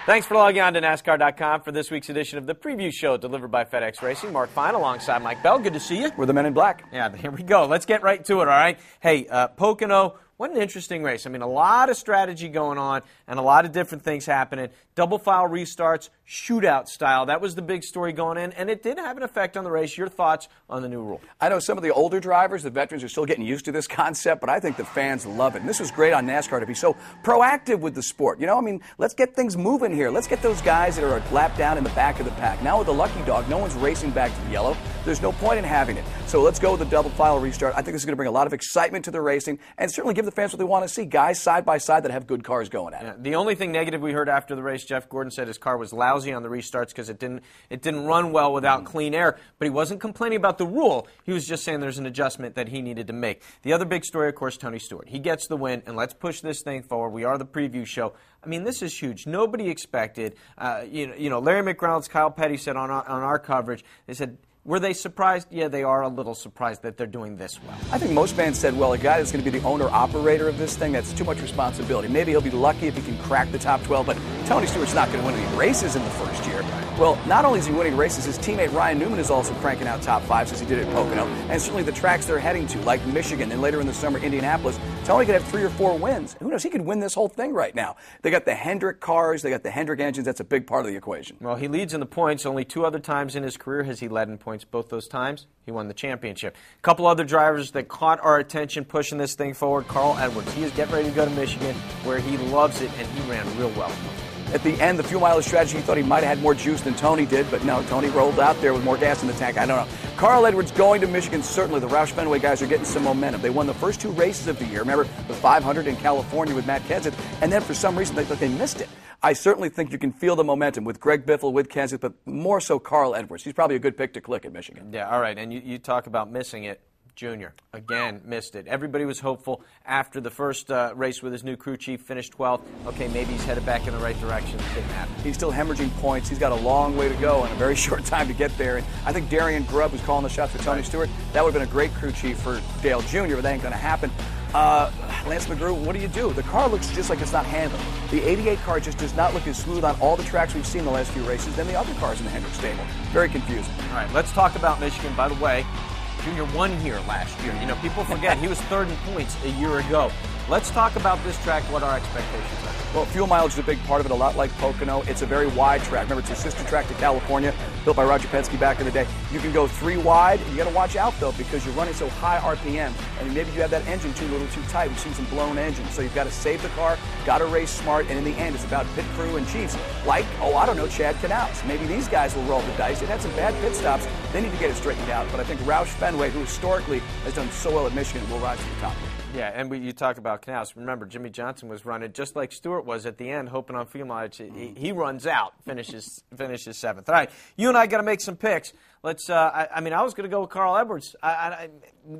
Thanks for logging on to NASCAR.com for this week's edition of the Preview Show delivered by FedEx Racing. Marc Fein alongside Mike Bell. Good to see you. We're the men in black. Yeah, here we go. Let's get right to it, all right? Hey, Pocono, what an interesting race. I mean, a lot of strategy going on and a lot of different things happening. Double file restarts, shootout style. That was the big story going in, and it did have an effect on the race. Your thoughts on the new rule? I know some of the older drivers, the veterans, are still getting used to this concept, but I think the fans love it. And this was great on NASCAR to be so proactive with the sport. You know, I mean, let's get things moving here. Let's get those guys that are a lap down in the back of the pack. Now with the lucky dog, no one's racing back to the yellow. There's no point in having it. So let's go with the double file restart. I think this is going to bring a lot of excitement to the racing and certainly give the fans what they want to see. Guys side by side that have good cars going at it. The only thing negative we heard after the race, Jeff Gordon said his car was lousy on the restarts because it didn't run well without clean air. But he wasn't complaining about the rule. He was just saying there's an adjustment that he needed to make. The other big story, of course, Tony Stewart. He gets the win, and let's push this thing forward. We are the preview show. I mean, this is huge. Nobody expected. Larry McReynolds, Kyle Petty said on our coverage, they said, were they surprised? Yeah, they are a little surprised that they're doing this well. I think most fans said, well, a guy that's going to be the owner-operator of this thing, that's too much responsibility. Maybe he'll be lucky if he can crack the top 12, but Tony Stewart's not going to win any races in the first year. Well, not only is he winning races, his teammate Ryan Newman is also cranking out top fives as he did at Pocono. And certainly the tracks they're heading to, like Michigan and later in the summer, Indianapolis, Tony could have 3 or 4 wins. Who knows? He could win this whole thing right now. They got the Hendrick cars. They got the Hendrick engines. That's a big part of the equation. Well, he leads in the points. Only 2 other times in his career has he led in points. Both those times, he won the championship. A couple other drivers that caught our attention pushing this thing forward. Carl Edwards. He is getting ready to go to Michigan, where he loves it, and he ran real well. At the end, the fuel mileage strategy, he thought he might have had more juice than Tony did, but no, Tony rolled out there with more gas in the tank. I don't know. Carl Edwards going to Michigan, certainly the Roush Fenway guys are getting some momentum. They won the first 2 races of the year. Remember, the 500 in California with Matt Kenseth, and then for some reason they missed it. I certainly think you can feel the momentum with Greg Biffle, with Kenseth, but more so Carl Edwards. He's probably a good pick to click at Michigan. Yeah, all right, and you talk about missing it. Junior, again, missed it. Everybody was hopeful after the first race with his new crew chief, finished 12th. Okay, maybe he's headed back in the right direction. It didn't happen. He's still hemorrhaging points. He's got a long way to go and a very short time to get there. And I think Darian Grubb, who's calling the shots for Tony Stewart, that would have been a great crew chief for Dale Jr., but that ain't going to happen. Lance McGrew, what do? The car looks just like it's not handled. The 88 car just does not look as smooth on all the tracks we've seen the last few races than the other cars in the Hendrick stable. Very confusing. All right, let's talk about Michigan. By the way, Junior won here last year. You know, people forget he was 3rd in points a year ago. Let's talk about this track, what our expectations are. Well, fuel mileage is a big part of it, a lot like Pocono. It's a very wide track. Remember, it's a sister track to California, built by Roger Penske back in the day. You can go 3 wide. You got to watch out, though, because you're running so high RPM, and maybe you have that engine too a little too tight. We've seen some blown engines, so you've got to save the car, got to race smart, and in the end, it's about pit crew and chiefs like, Chad Canals. Maybe these guys will roll the dice. They've had some bad pit stops. They need to get it straightened out, but I think Roush Fenway, who historically has done so well at Michigan, will rise to the top. Yeah, and you talk about Canals. Remember, Jimmy Johnson was running just like Stewart was at the end, hoping on fuel mileage. He runs out, finishes 7th. All right, you and I got to make some picks. Let's. I was going to go with Carl Edwards.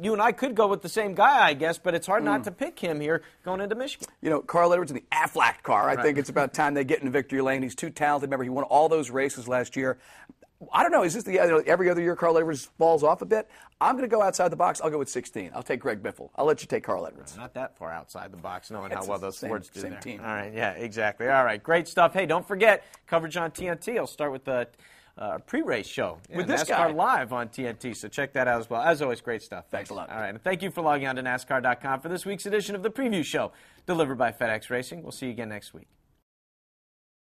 You and I could go with the same guy, I guess, but it's hard not to pick him here going into Michigan. You know, Carl Edwards in the Aflac car. I think it's about time they get in victory lane. He's too talented. Remember, he won all those races last year. I don't know. Is this every other year Carl Edwards falls off a bit? I'm going to go outside the box. I'll go with 16. I'll take Greg Biffle. I'll let you take Carl Edwards. Not that far outside the box, knowing how well those Fords do there. Team. All right, yeah, exactly. All right, great stuff. Hey, don't forget, coverage on TNT. I'll start with the pre-race show with this NASCAR guy live on TNT, so check that out as well. As always, great stuff. Thanks a lot. All right, and thank you for logging on to NASCAR.com for this week's edition of the Preview Show, delivered by FedEx Racing. We'll see you again next week.